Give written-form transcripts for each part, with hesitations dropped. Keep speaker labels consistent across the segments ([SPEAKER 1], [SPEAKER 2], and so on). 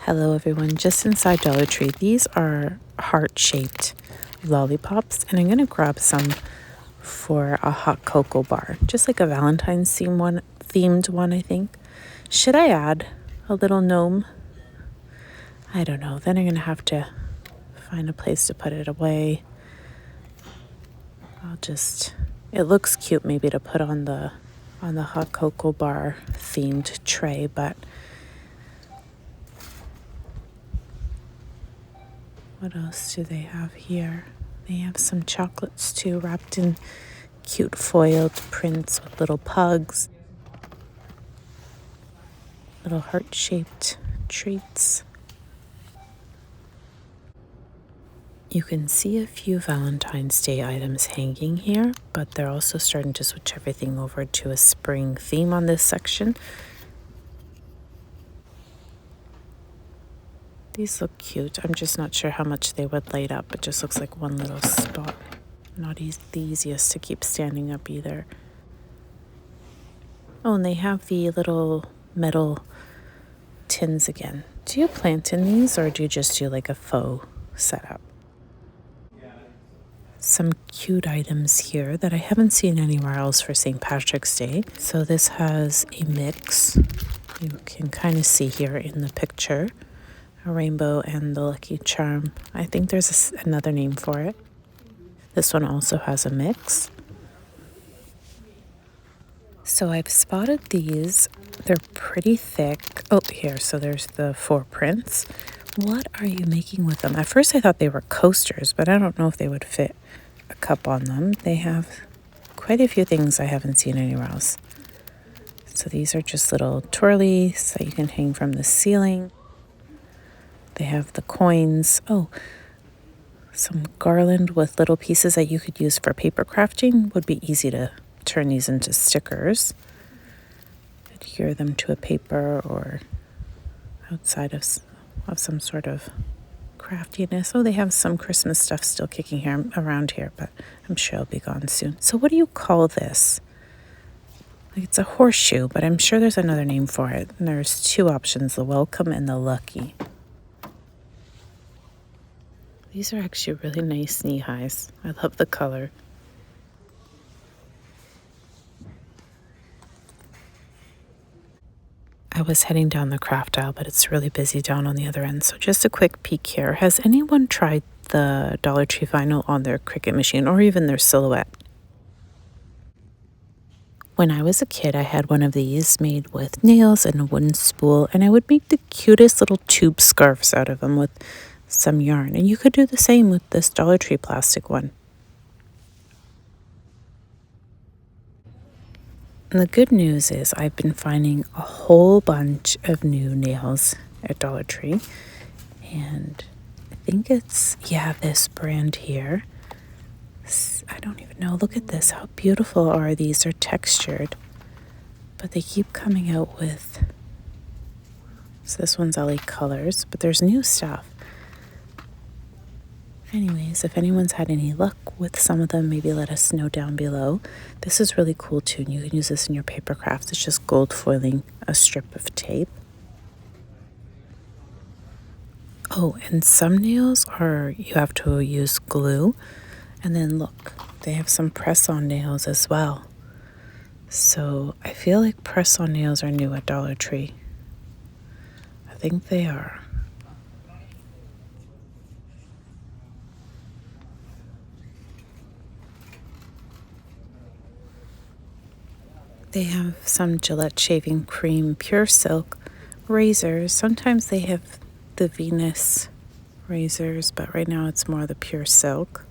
[SPEAKER 1] Hello everyone, just inside Dollar Tree. These are heart-shaped lollipops, and I'm going to grab some for a hot cocoa bar, just like a Valentine's themed one, I think. Should I add a little gnome? I don't know. Then I'm going to have to find a place to put it away. It looks cute maybe to put on the hot cocoa bar themed tray, but what else do they have here? They have some chocolates too, wrapped in cute foiled prints with little pugs, little heart-shaped treats. You can see a few Valentine's Day items hanging here, but they're also starting to switch everything over to a spring theme on this section. These look cute. I'm just not sure how much they would light up. It just looks like one little spot. Not the easiest to keep standing up either. Oh, and they have the little metal tins again. Do you plant in these, or do you just do like a faux setup? Some cute items here that I haven't seen anywhere else for St. Patrick's Day. So this has a mix. You can kind of see here in the picture. A rainbow and the lucky charm. I think there's another name for it. This one also has a mix. So I've spotted these. They're pretty thick. Oh, here, so there's the 4 prints. What are you making with them? At first I thought they were coasters, but I don't know if they would fit a cup on them. They have quite a few things I haven't seen anywhere else. So these are just little twirlies that you can hang from the ceiling. They have the coins. Oh, some garland with little pieces that you could use for paper crafting. Would be easy to turn these into stickers. Adhere them to a paper or outside of some sort of craftiness. Oh, they have some Christmas stuff still kicking around here, but I'm sure it'll be gone soon. So what do you call this? Like, it's a horseshoe, but I'm sure there's another name for it. And there's 2 options, the welcome and the lucky. These are actually really nice knee highs. I love the color. I was heading down the craft aisle, but it's really busy down on the other end. So just a quick peek here. Has anyone tried the Dollar Tree vinyl on their Cricut machine or even their Silhouette? When I was a kid, I had one of these made with nails and a wooden spool, and I would make the cutest little tube scarves out of them with some yarn. And you could do the same with this Dollar Tree plastic one. And the good news is I've been finding a whole bunch of new nails at Dollar Tree. And I think it's, this brand here. I don't even know. Look at this. How beautiful are these? They're textured. But they keep coming out with, so this one's LA Colors, but there's new stuff. Anyways, if anyone's had any luck with some of them, maybe let us know down below. This is really cool too, and you can use this in your paper crafts. It's just gold foiling a strip of tape. Oh, and some nails you have to use glue. And then look, they have some press-on nails as well. So I feel like press-on nails are new at Dollar Tree. I think they are. They have some Gillette shaving cream, pure silk razors. Sometimes they have the Venus razors, but right now it's more the pure silk.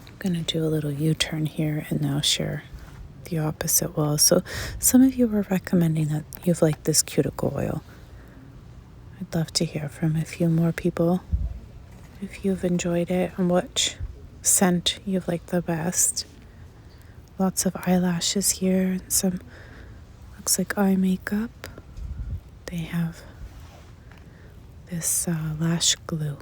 [SPEAKER 1] I'm going to do a little U-turn here and now share the opposite wall. So some of you were recommending that you've liked this cuticle oil. I'd love to hear from a few more people if you've enjoyed it and which scent you've liked the best. Lots of eyelashes here and some, looks like eye makeup. They have this lash glue.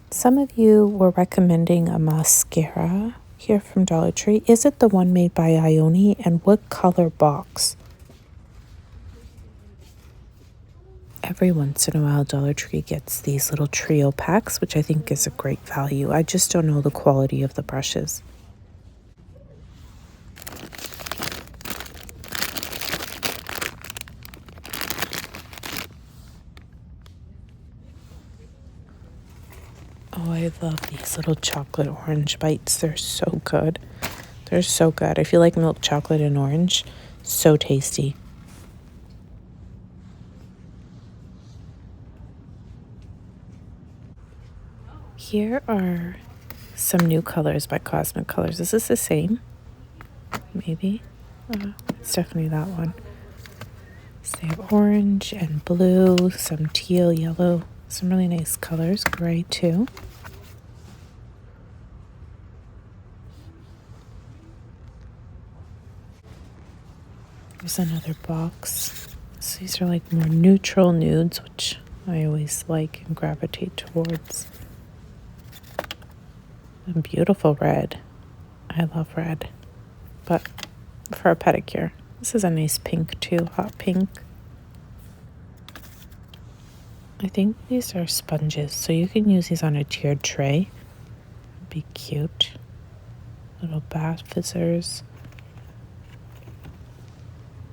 [SPEAKER 1] Some of you were recommending a mascara here from Dollar Tree. Is it the one made by Ione, and what color box? Every once in a while, Dollar Tree gets these little trio packs, which I think is a great value. I just don't know the quality of the brushes. Oh, I love these little chocolate orange bites. They're so good. They're so good. I feel like milk chocolate and orange. So tasty. Here are some new colors by Cosmic Colors. Is this the same? Maybe. It's definitely that one. So they have orange and blue, some teal, yellow, some really nice colors, gray too. There's another box. So these are like more neutral nudes, which I always like and gravitate towards. A beautiful red. I love red. But for a pedicure. This is a nice pink too, hot pink. I think these are sponges, so you can use these on a tiered tray. It'd be cute. Little bath fizzers.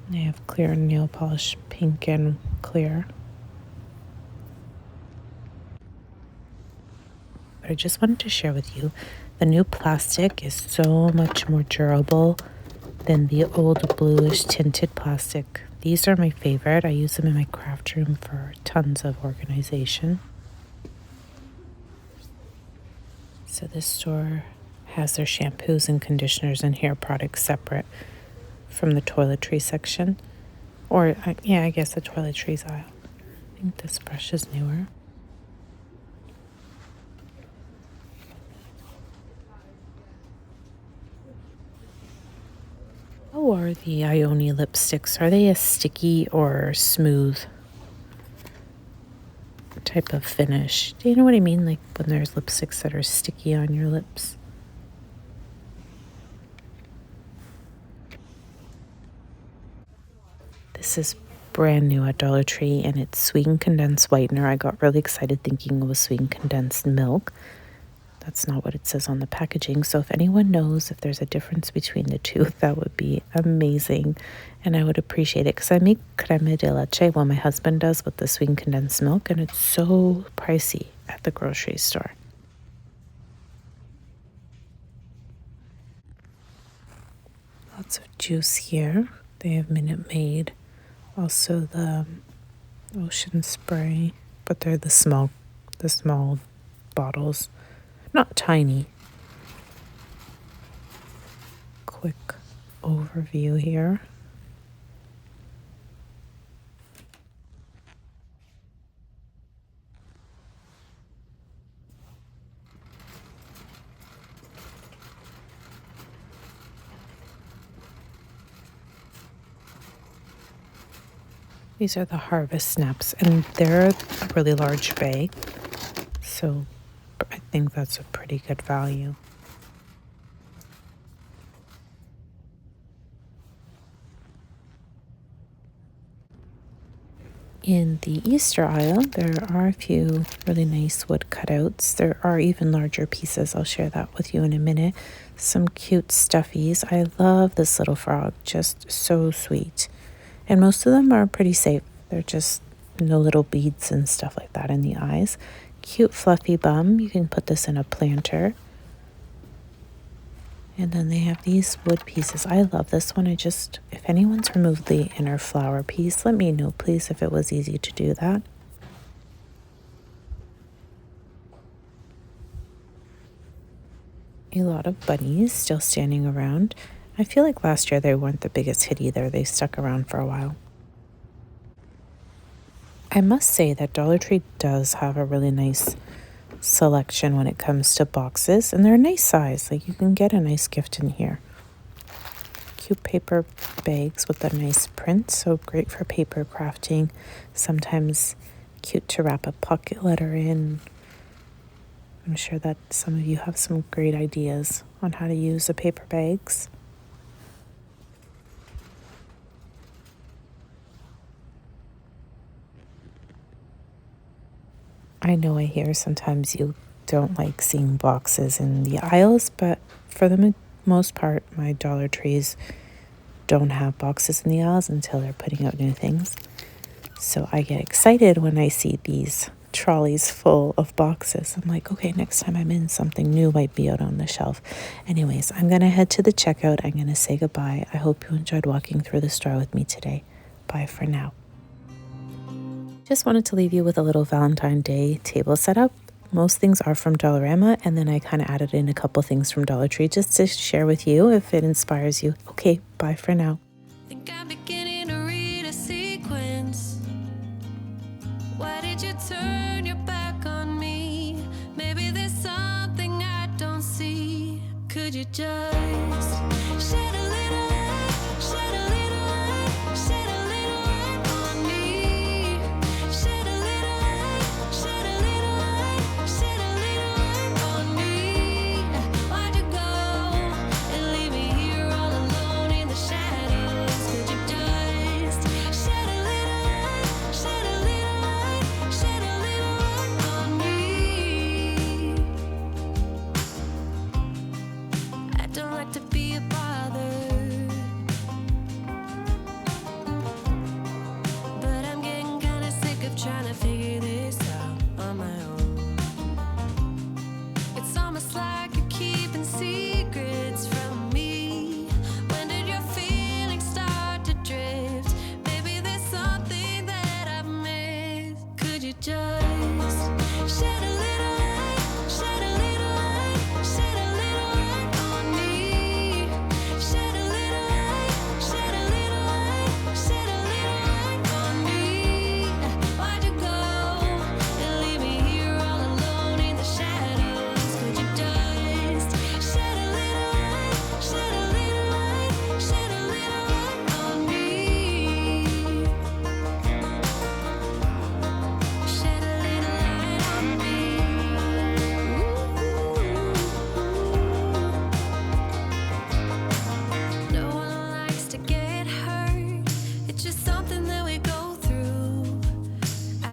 [SPEAKER 1] They have clear nail polish, pink and clear. But I just wanted to share with you, the new plastic is so much more durable than the old bluish tinted plastic. These are my favorite. I use them in my craft room for tons of organization. So this store has their shampoos and conditioners and hair products separate from the toiletry section. Or, yeah, I guess the toiletries aisle. I think this brush is newer. How are the Ioni lipsticks? Are they a sticky or smooth type of finish? Do you know what I mean? Like when there's lipsticks that are sticky on your lips. This is brand new at Dollar Tree, and it's sweetened condensed whitener. I got really excited thinking it was sweetened condensed milk. That's not what it says on the packaging. So if anyone knows if there's a difference between the two, that would be amazing. And I would appreciate it because I make creme de leche, well, my husband does, with the sweetened condensed milk, and it's so pricey at the grocery store. Lots of juice here. They have Minute Maid. Also the Ocean Spray, but they're the small bottles. Not tiny. Quick overview here. These are the Harvest Snaps, and they're a really large bag, so I think that's a pretty good value. In the Easter aisle, there are a few really nice wood cutouts. There are even larger pieces. I'll share that with you in a minute. Some cute stuffies. I love this little frog, just so sweet. And most of them are pretty safe. They're just no little beads and stuff like that in the eyes. Cute fluffy bum. You can put this in a planter. And then they have these wood pieces. I love this one. If anyone's removed the inner flower piece, let me know, please, if it was easy to do that. A lot of bunnies still standing around. I feel like last year they weren't the biggest hit either. They stuck around for a while. I must say that Dollar Tree does have a really nice selection when it comes to boxes, and they're a nice size. Like, you can get a nice gift in here. Cute paper bags with a nice print, so great for paper crafting. Sometimes cute to wrap a pocket letter in. I'm sure that some of you have some great ideas on how to use the paper bags. I know I hear sometimes you don't like seeing boxes in the aisles, but for the most part, my Dollar Trees don't have boxes in the aisles until they're putting out new things. So I get excited when I see these trolleys full of boxes. I'm like, okay, next time I'm in, something new might be out on the shelf. Anyways, I'm going to head to the checkout. I'm going to say goodbye. I hope you enjoyed walking through the store with me today. Bye for now. Just wanted to leave you with a little Valentine Day table setup. Most things are from Dollarama, and then I kind of added in a couple things from Dollar Tree just to share with you if it inspires you. Okay, bye for now.
[SPEAKER 2] Think I'm beginning to read a sequence. Why did you turn your back on me? Maybe there's something I don't see. Could you just